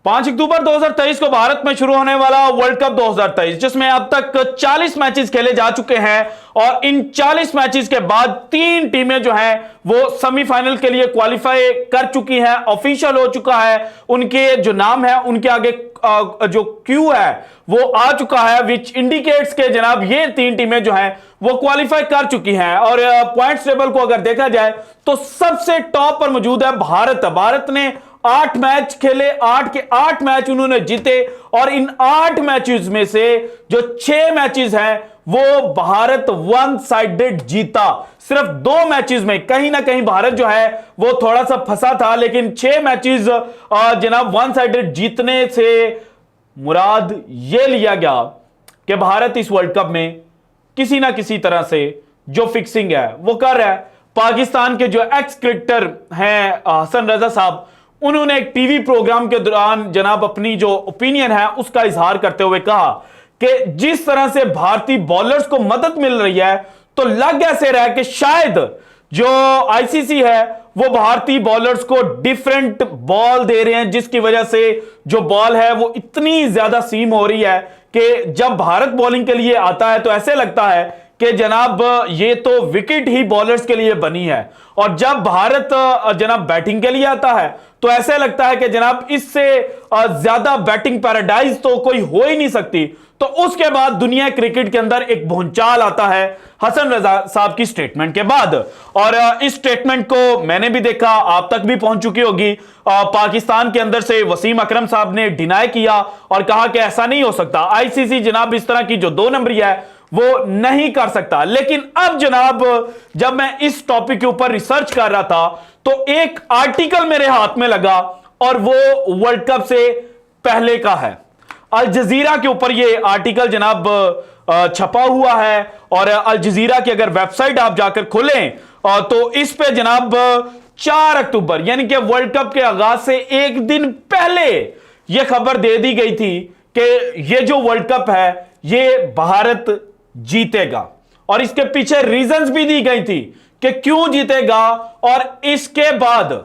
5 अक्टूबर 2023 को भारत में शुरू होने वाला वर्ल्ड कप 2023, जिसमें अब तक 40 मैचेस खेले जा चुके हैं और इन 40 मैचेस के बाद 3 टीमें जो हैं वो सेमीफाइनल के लिए क्वालिफाई कर चुकी हैं, ऑफिशियल हो चुका है। उनके जो नाम है उनके आगे जो क्यू है वो आ चुका है, विच इंडिकेट्स के जनाब ये 3 टीमें जो हैं वो क्वालिफाई कर चुकी हैं। और पॉइंट्स टेबल को अगर देखा जाए तो सबसे टॉप पर मौजूद है भारत। भारत ने 8 मैच खेले, 8 के 8 मैच उन्होंने जीते और इन 8 मैचेस में से जो 6 मैचेस हैं वो भारत वन साइडेड जीता। सिर्फ 2 मैचेस में कहीं ना कहीं भारत जो है वो थोड़ा सा फंसा था, लेकिन 6 मैचेस जनाब वन साइडेड जीतने से मुराद ये लिया गया कि भारत इस वर्ल्ड कप में किसी ना किसी तरह से जो फिक्सिंग है वो कर रहा है। पाकिस्तान के जो एक्स क्रिकेटर हैं हसन रजा साहब, उन्होंने एक टीवी प्रोग्राम के दौरान जनाब अपनी जो ओपिनियन है उसका इजहार करते हुए कहा कि जिस तरह से भारतीय बॉलर्स को मदद मिल रही है तो लग ऐसे रहा है कि शायद जो आईसीसी है वो भारतीय बॉलर्स को डिफरेंट बॉल दे रहे हैं, जिसकी वजह से जो बॉल है वो इतनी ज्यादा सीम हो रही है कि जब भारत बॉलिंग के लिए आता है तो ऐसे लगता है कि जनाब ये तो विकेट ही बॉलर्स के लिए बनी है, और जब भारत जनाब बैटिंग के लिए आता है तो ऐसे लगता है कि जनाब इससे ज्यादा बैटिंग पैराडाइज तो कोई हो ही नहीं सकती। तो उसके बाद दुनिया क्रिकेट के अंदर एक भूचाल आता है हसन रजा साहब की स्टेटमेंट के बाद, और इस स्टेटमेंट को मैंने भी देखा, आप तक भी पहुंच चुकी होगी। पाकिस्तान के अंदर से वसीम अकरम साहब ने डिनाई किया और कहा कि ऐसा नहीं हो सकता, आईसीसी जनाब इस तरह की जो 2 नंबरी है वो नहीं कर सकता। लेकिन अब जनाब जब मैं इस टॉपिक के ऊपर रिसर्च कर रहा था तो एक आर्टिकल मेरे हाथ में लगा और वो वर्ल्ड कप से पहले का है। अल जजीरा के ऊपर ये आर्टिकल जनाब छपा हुआ है, और अल जजीरा की अगर वेबसाइट आप जाकर खोलें तो इस पे जनाब 4 अक्टूबर यानी कि वर्ल्ड कप के आगाज से एक दिन पहले यह खबर दे दी गई थी कि यह जो वर्ल्ड कप है ये भारत जीतेगा, और इसके पीछे रीजंस भी दी गई थी कि क्यों जीतेगा और इसके बाद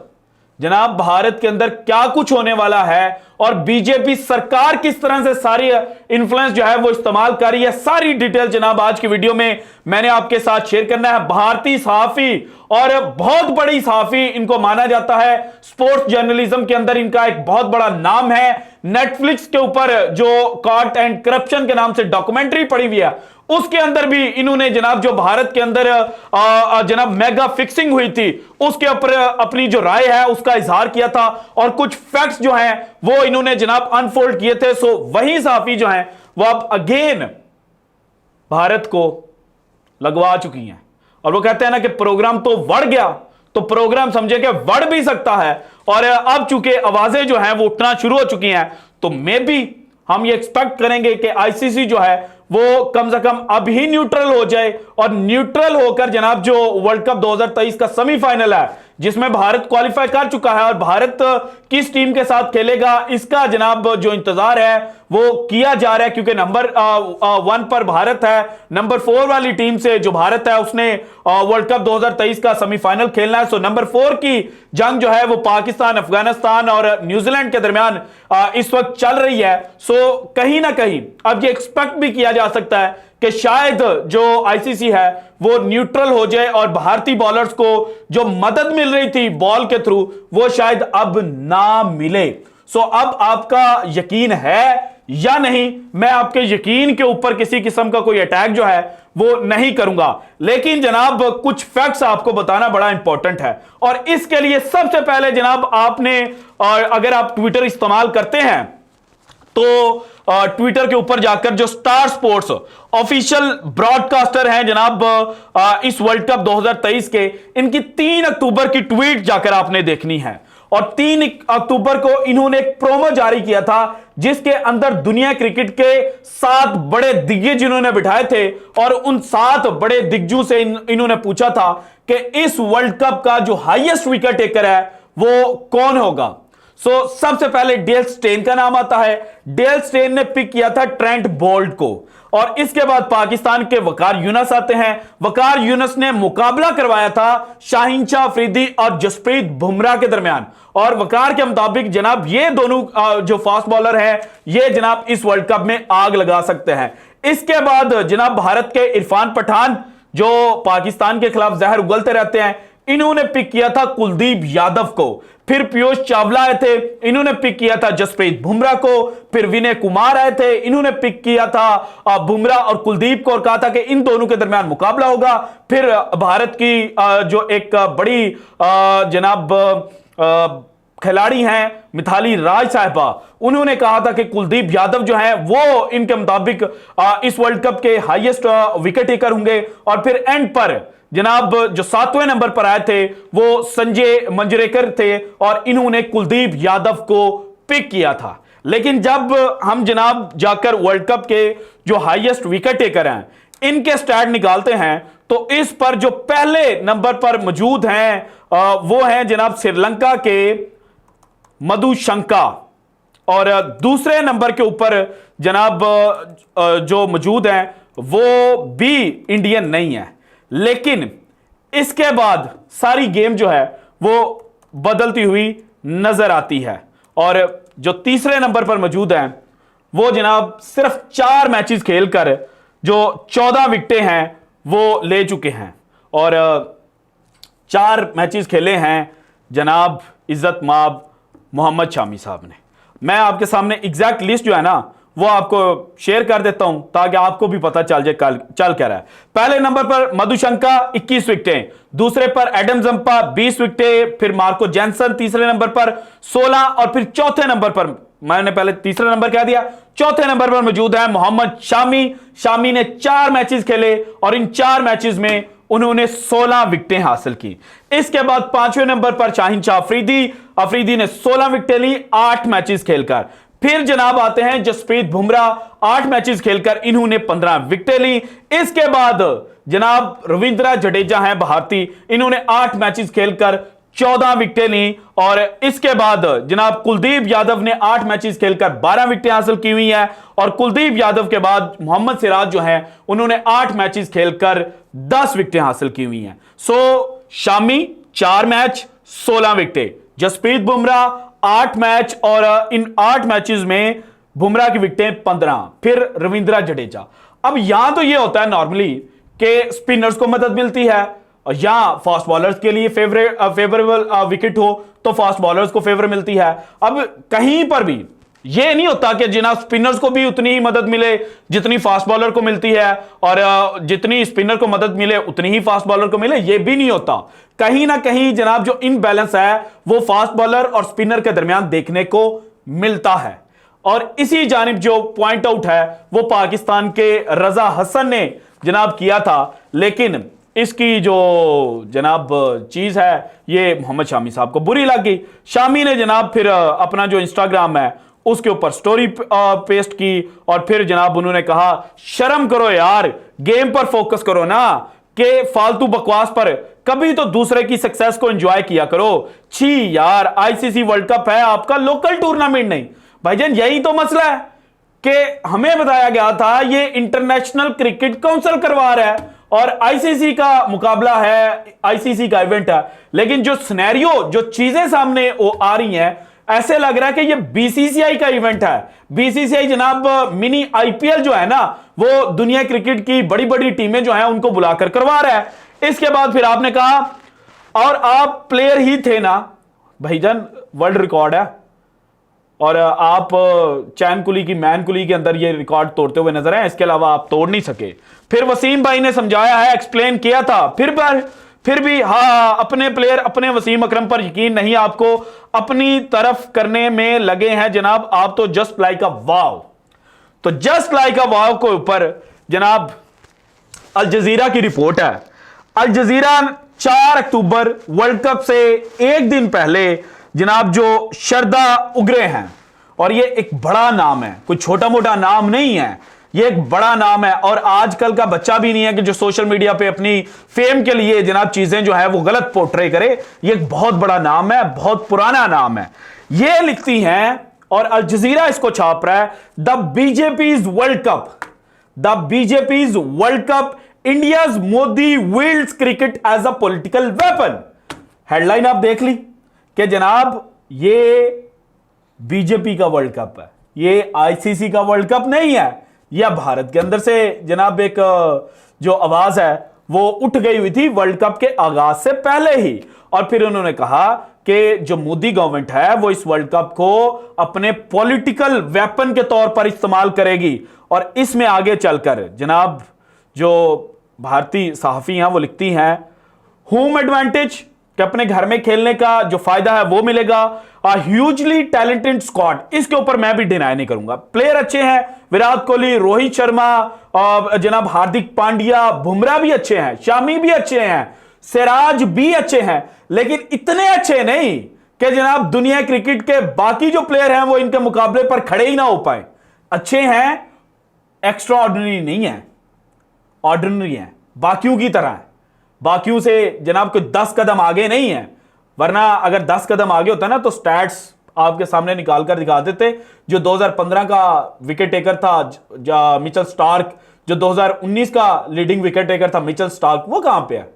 जनाब भारत के अंदर क्या कुछ होने वाला है और बीजेपी सरकार किस तरह से सारी इन्फ्लुएंस जो है वो इस्तेमाल कर रही है। सारी डिटेल जनाब आज की वीडियो में मैंने आपके साथ शेयर करना है। भारतीय सहाफी और बहुत बड़ी सहाफी इनको माना जाता है, स्पोर्ट्स जर्नलिज्म के अंदर इनका एक बहुत बड़ा नाम है। नेटफ्लिक्स के ऊपर जो कॉट एंड करप्शन के नाम से डॉक्यूमेंट्री पड़ी हुई है उसके अंदर भी इन्होंने जनाब जो भारत के अंदर जनाब मेगा फिक्सिंग हुई थी उसके ऊपर अपनी जो राय है उसका इजहार किया था, और कुछ फैक्ट्स जो हैं वो इन्होंने जनाब अनफोल्ड किए थे। सो वही सहाफी जो हैं वो अब अगेन भारत को लगवा चुकी हैं, और वो कहते हैं ना कि प्रोग्राम तो बढ़ गया तो प्रोग्राम समझे कि बढ़ भी सकता है। और अब चूंकि आवाजें जो हैं वो उठना शुरू हो चुकी हैं तो मे बी हम ये एक्सपेक्ट करेंगे कि आईसीसी जो है वो कम से कम अभी न्यूट्रल हो जाए, और न्यूट्रल होकर जनाब जो वर्ल्ड कप 2023 का सेमीफाइनल है जिसमें भारत क्वालिफाई कर चुका है और भारत किस टीम के साथ खेलेगा इसका जनाब जो इंतजार है वो किया जा रहा है, क्योंकि नंबर 1 पर भारत है, नंबर 4 वाली टीम से जो भारत है उसने वर्ल्ड कप 2023 का सेमीफाइनल खेलना है। सो नंबर 4 की जंग जो है वो पाकिस्तान, अफगानिस्तान और न्यूजीलैंड के दरमियान इस वक्त चल रही है। सो कहीं ना कहीं अब ये एक्सपेक्ट भी किया जा सकता है कि शायद जो आईसीसी है वो न्यूट्रल हो जाए और भारतीय बॉलर्स को जो मदद मिल रही थी बॉल के थ्रू वो शायद अब ना मिले। सो अब आपका यकीन है या नहीं, मैं आपके यकीन के ऊपर किसी किस्म का कोई अटैक जो है वो नहीं करूंगा, लेकिन जनाब कुछ फैक्ट्स आपको बताना बड़ा इंपॉर्टेंट है। और इसके लिए सबसे पहले जनाब आपने, और अगर आप ट्विटर इस्तेमाल करते हैं तो ट्विटर के ऊपर जाकर जो स्टार स्पोर्ट्स ऑफिशियल ब्रॉडकास्टर हैं जनाब इस वर्ल्ड कप 2023 के, इनकी 3 अक्टूबर की ट्वीट जाकर आपने देखनी है। और 3 अक्टूबर को इन्होंने एक प्रोमो जारी किया था जिसके अंदर दुनिया क्रिकेट के 7 बड़े दिग्गज इन्होंने बिठाए थे, और उन 7 बड़े दिग्गजों से इन्होंने पूछा था कि इस वर्ल्ड कप का जो हाईएस्ट विकेट टेकर है वो कौन होगा। सबसे पहले डेल स्टेन का नाम आता है। डेल स्टेन ने पिक किया था ट्रेंट बोल्ट को, और इसके बाद पाकिस्तान के वकार यूनुस आते हैं। वकार यूनुस ने मुकाबला करवाया था शाहीन शाह अफरीदी और जसप्रीत बुमराह के दरमियान, और वकार के मुताबिक जनाब ये दोनों जो फास्ट बॉलर हैं ये जनाब इस वर्ल्ड कप में आग लगा सकते हैं। इसके बाद जनाब भारत के इरफान पठान जो पाकिस्तान के खिलाफ जहर उगलते रहते हैं, इन्होंने पिक किया था कुलदीप यादव को। फिर पीयूष चावला आए थे, इन्होंने पिक किया था जसप्रीत बुमराह को। फिर विनय कुमार आए थे, इन्होंने पिक किया था बुमराह और कुलदीप को, और कहा था कि इन दोनों के दरमियान मुकाबला होगा। फिर भारत की जो एक बड़ी जनाब खिलाड़ी हैं मिथाली राज साहिबा, उन्होंने कहा था कि कुलदीप यादव जो हैं वो इनके मुताबिक इस वर्ल्ड कप के हाईएस्ट विकेट टेकर होंगे। और फिर एंड पर जनाब जो 7वें नंबर पर आए थे वो संजय मंजरेकर थे, और इन्होंने कुलदीप यादव को पिक किया था। लेकिन जब हम जनाब जाकर वर्ल्ड कप के जो हाईएस्ट विकेट टेकर हैं इनके स्टैट निकालते हैं, तो इस पर जो पहले नंबर पर मौजूद हैं वो हैं जनाब श्रीलंका के मधुशंका, और दूसरे नंबर के ऊपर जनाब जो मौजूद हैं वो भी इंडियन नहीं है। लेकिन इसके बाद सारी गेम जो है वो बदलती हुई नजर आती है, और जो तीसरे नंबर पर मौजूद हैं वो जनाब सिर्फ 4 मैचेस खेलकर जो 14 विकेटें हैं वो ले चुके हैं, और 4 मैचेस खेले हैं जनाब इज्जत माब मोहम्मद शामी साहब ने। मैं आपके सामने एग्जैक्ट लिस्ट जो है ना वो आपको शेयर कर देता हूं ताकि आपको भी पता चल जाए चल क्या रहा है। पहले नंबर पर मधुशंका 21 विकेटें, दूसरे पर एडम जंपा 20 विकेटें, फिर मार्को जैनसन तीसरे नंबर पर 16, और फिर चौथे नंबर पर, मैंने पहले तीसरा नंबर कह दिया, चौथे नंबर पर मौजूद है मोहम्मद शामी। शामी ने 4 मैचेस खेले और इन 4 मैचेस में उन्होंने 16 विकेटें हासिल की। इसके बाद 5वें नंबर पर शाहीन शाह अफरीदी ने 16 विकेटें ली 8 मैचेस खेलकर। फिर जनाब आते हैं जसप्रीत बुमराह, 8 मैचेस खेलकर इन्होंने 15 विकेटें ली। इसके बाद जनाब रविंद्र जडेजा हैं भारतीय, इन्होंने 8 मैचेस खेलकर 14 विकेटें ली। और इसके बाद जनाब कुलदीप यादव ने 8 मैचेस खेलकर 12 विकेटें हासिल की हुई हैं, और कुलदीप यादव के बाद मोहम्मद सिराज जो हैं उन्होंने 8 मैचेस खेलकर 10 विकेटें हासिल की हुई हैं। शामी 4 मैच 16 विकेटें, जसप्रीत बुमराह 8 मैच और इन 8 मैचेस में बुमराह की विकेटें 15, फिर रविंद्र जडेजा। अब यहां तो ये होता है नॉर्मली कि स्पिनर्स को मदद मिलती है, और यहां फास्ट बॉलर्स के लिए फेवरेबल विकेट हो तो फास्ट बॉलर्स को फेवर मिलती है। अब कहीं पर भी ये नहीं होता कि जनाब स्पिनर्स को भी उतनी ही मदद मिले जितनी फास्ट बॉलर को मिलती है, और जितनी स्पिनर को मदद मिले उतनी ही फास्ट बॉलर को मिले, ये भी नहीं होता। कहीं ना कहीं जनाब जो इनबैलेंस है वो फास्ट बॉलर और स्पिनर के दरमियान देखने को मिलता है, और इसी जानिब जो पॉइंट आउट है वो पाकिस्तान के रजा हसन ने जनाब किया था। लेकिन इसकी जो जनाब चीज है ये मोहम्मद शामी साहब को बुरी लग गई। शामी ने जनाब फिर अपना जो इंस्टाग्राम है उसके ऊपर स्टोरी पेस्ट की, और फिर जनाब उन्होंने कहा शर्म करो यार, गेम पर फोकस करो ना, कि फालतू बकवास पर कभी तो दूसरे की सक्सेस को एंजॉय किया करो। छी यार, आईसीसी वर्ल्ड कप है आपका, लोकल टूर्नामेंट नहीं। भाईजान यही तो मसला है कि हमें बताया गया था ये इंटरनेशनल क्रिकेट काउंसिल करवा रहा है और आईसीसी का मुकाबला है, आईसीसी का इवेंट है, लेकिन जो सिनेरियो जो चीजें सामने वो आ रही हैं ऐसे लग रहा है कि ये बीसीसीआई का इवेंट है। बीसीसीआई जनाब मिनी आईपीएल जो है ना वो दुनिया क्रिकेट की बड़ी बड़ी टीमें जो हैं उनको बुलाकर करवा रहा है। इसके बाद फिर आपने कहा और आप प्लेयर ही थे ना, भाईजान वर्ल्ड रिकॉर्ड है और आप चैन कुली की मैन कुली के अंदर ये रिकॉर्ड तोड़ते हुए नजर आए, इसके अलावा आप तोड़ नहीं सके। फिर वसीम भाई ने समझाया है, एक्सप्लेन किया था, फिर भी हाँ अपने प्लेयर अपने वसीम अकरम पर यकीन नहीं, आपको अपनी तरफ करने में लगे हैं जनाब, आप तो जस्ट लाइक अ वाव। तो जस्ट लाइक अ वाव के ऊपर जनाब अल जजीरा की रिपोर्ट है। अल जजीरा 4 अक्टूबर वर्ल्ड कप से एक दिन पहले जनाब जो शरदा उगरे हैं, और ये एक बड़ा नाम है, कोई छोटा मोटा नाम नहीं है, ये एक बड़ा नाम है। और आजकल का बच्चा भी नहीं है कि जो सोशल मीडिया पे अपनी फेम के लिए जनाब चीजें जो है वो गलत पोर्ट्रे करे। ये एक बहुत बड़ा नाम है, बहुत पुराना नाम है। ये लिखती हैं और अल जजीरा इसको छाप रहा है, the BJP's world cup, the BJP's world cup, India's Modi wields cricket as a political weapon. Headline आप देख ली कि जनाब ये बीजेपी का वर्ल्ड कप है, ये आईसीसी का वर्ल्ड कप नहीं है। यह भारत के अंदर से जनाब एक जो आवाज है वो उठ गई हुई थी वर्ल्ड कप के आगाज से पहले ही। और फिर उन्होंने कहा कि जो मोदी गवर्नमेंट है वो इस वर्ल्ड कप को अपने पॉलिटिकल वेपन के तौर पर इस्तेमाल करेगी। और इसमें आगे चलकर जनाब जो भारतीय सहाफी हैं वो लिखती हैं, होम एडवांटेज कि अपने घर में खेलने का जो फायदा है वो मिलेगा, ह्यूजली टैलेंटेड स्क्वाड, इसके ऊपर मैं भी डिनाई नहीं करूंगा। प्लेयर अच्छे हैं, विराट कोहली, रोहित शर्मा, जनाब हार्दिक पांड्या, बुमराह भी अच्छे हैं, शामी भी अच्छे हैं, सिराज भी अच्छे हैं, लेकिन इतने अच्छे नहीं कि जनाब दुनिया क्रिकेट के बाकी जो प्लेयर हैं वो इनके मुकाबले पर खड़े ही ना हो पाए। अच्छे हैं, एक्स्ट्रा ऑर्डिनरी नहीं है, ऑर्डिनरी है, बाकियों की तरह है, बाकियों से जनाब कोई 10 कदम आगे नहीं है। वरना अगर 10 कदम आगे होता ना तो स्टैट्स आपके सामने निकाल कर दिखा देते। जो 2015 का विकेट टेकर था मिचेल स्टार्क, जो 2019 का लीडिंग विकेट टेकर था मिचेल स्टार्क, वो कहां पे है,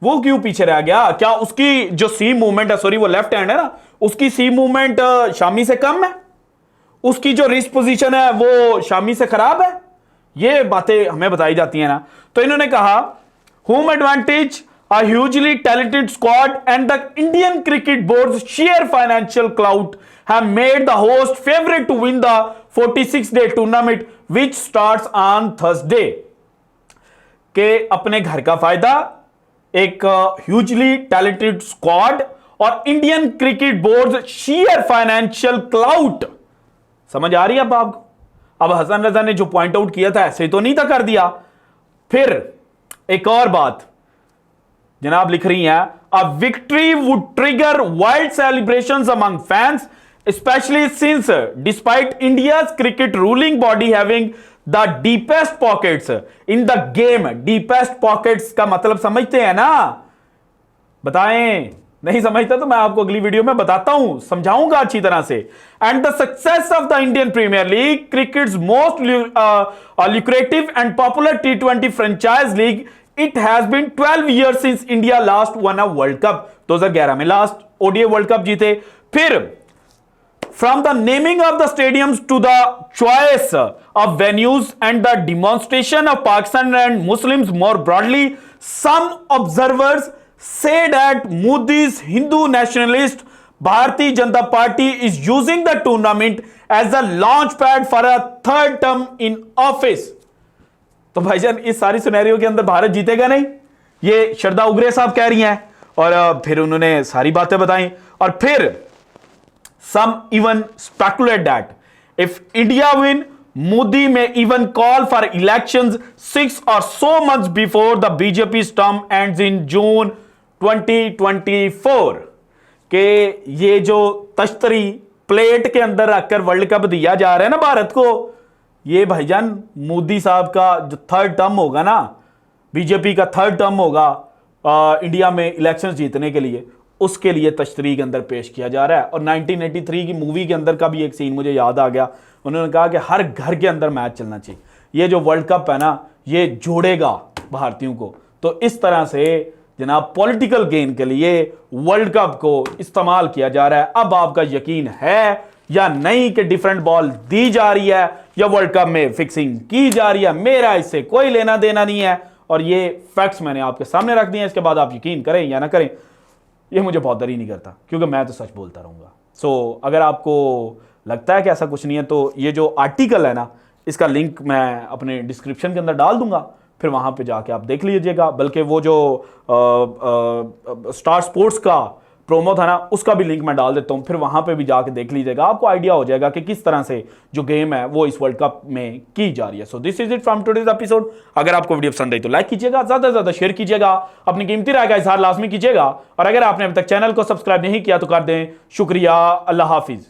वो क्यों पीछे रह गया? क्या उसकी जो सी मूवमेंट है, सॉरी वो लेफ्ट हैंड है ना, उसकी सी मूवमेंट शामी से कम है? उसकी जो रिस्ट पोजीशन है वो शामी से खराब है? ये बातें हमें बताई जाती है ना। तो इन्होंने कहा home advantage, a hugely talented squad and the Indian Cricket Board's sheer financial clout have made the host favorite to win the 46-day tournament which starts on Thursday। के अपने घर का फायदा, एक ह्यूजली टैलेंटेड स्क्वाड और Indian cricket board sheer financial clout. समझ आ रही है अब आपको? अब हसन रजा ने जो पॉइंट आउट किया था ऐसे तो नहीं था कर दिया। फिर एक और बात जनाब लिख रही हैं, अ victory would trigger wild celebrations among fans specially since despite India's cricket ruling body having the deepest pockets in the game. Deepest pockets का मतलब समझते हैं ना? बताएं, नहीं समझता तो मैं आपको अगली वीडियो में बताता हूं, समझाऊंगा अच्छी तरह से। And the success of the Indian Premier League, cricket's most lucrative and popular T20 franchise league, it has been 12 years since India last won a World Cup। 2011 में लास्ट ODI वर्ल्ड कप जीते। फिर from the naming of the stadiums to the choice of venues and the demonstration of Pakistan and Muslims more broadly, some observers say that Modi's Hindu nationalist Bharatiya Janata Party is using the tournament as a launch pad for a third term in office। तो भाईजान इस सारी scenario के अंदर भारत जीतेगा नहीं, ये श्रद्धा उग्रे साहब कह रही हैं। और फिर उन्होंने सारी बातें बताई। और फिर some even speculate that if India win, Modi may even call for elections 6 or so months before the BJP's term ends in June 2024। के ये जो तश्तरी प्लेट के अंदर रखकर वर्ल्ड कप दिया जा रहा है ना भारत को, ये भाईजान मोदी साहब का जो थर्ड टर्म होगा ना, बीजेपी का थर्ड टर्म होगा इंडिया में इलेक्शन जीतने के लिए, उसके लिए तश्तरी के अंदर पेश किया जा रहा है। और 1983 की मूवी के अंदर का भी एक सीन मुझे याद आ गया। उन्होंने कहा कि हर घर के अंदर मैच चलना चाहिए, ये जो वर्ल्ड कप है ना ये जोड़ेगा भारतीयों को। तो इस तरह से जनाब पॉलिटिकल गेन के लिए वर्ल्ड कप को इस्तेमाल किया जा रहा है। अब आपका यकीन है या नहीं कि डिफरेंट बॉल दी जा रही है या वर्ल्ड कप में फिक्सिंग की जा रही है? मेरा इससे कोई लेना देना नहीं है और ये फैक्ट्स मैंने आपके सामने रख दिए हैं। इसके बाद आप यकीन करें या ना करें, ये मुझे बहुत डर ही नहीं करता, क्योंकि मैं तो सच बोलता रहूंगा। सो अगर आपको लगता है कि ऐसा कुछ नहीं है तो ये जो आर्टिकल है ना, इसका लिंक मैं अपने डिस्क्रिप्शन के अंदर डाल दूंगा, फिर वहां पे जाके आप देख लीजिएगा। बल्कि वो जो स्टार स्पोर्ट्स का प्रोमो था ना, उसका भी लिंक मैं डाल देता हूं, फिर वहां पे भी जाके देख लीजिएगा। आपको आइडिया हो जाएगा कि किस तरह से जो गेम है वो इस वर्ल्ड कप में की जा रही है। So this is it from today's episode. अगर आपको वीडियो पसंद आई तो लाइक कीजिएगा, ज्यादा से ज्यादा शेयर कीजिएगा, अपनी कीमती राय का इजहार लाजमी कीजिएगा। और अगर आपने अभी तक चैनल को सब्सक्राइब नहीं किया तो कर दें। शुक्रिया, अल्लाह हाफिज।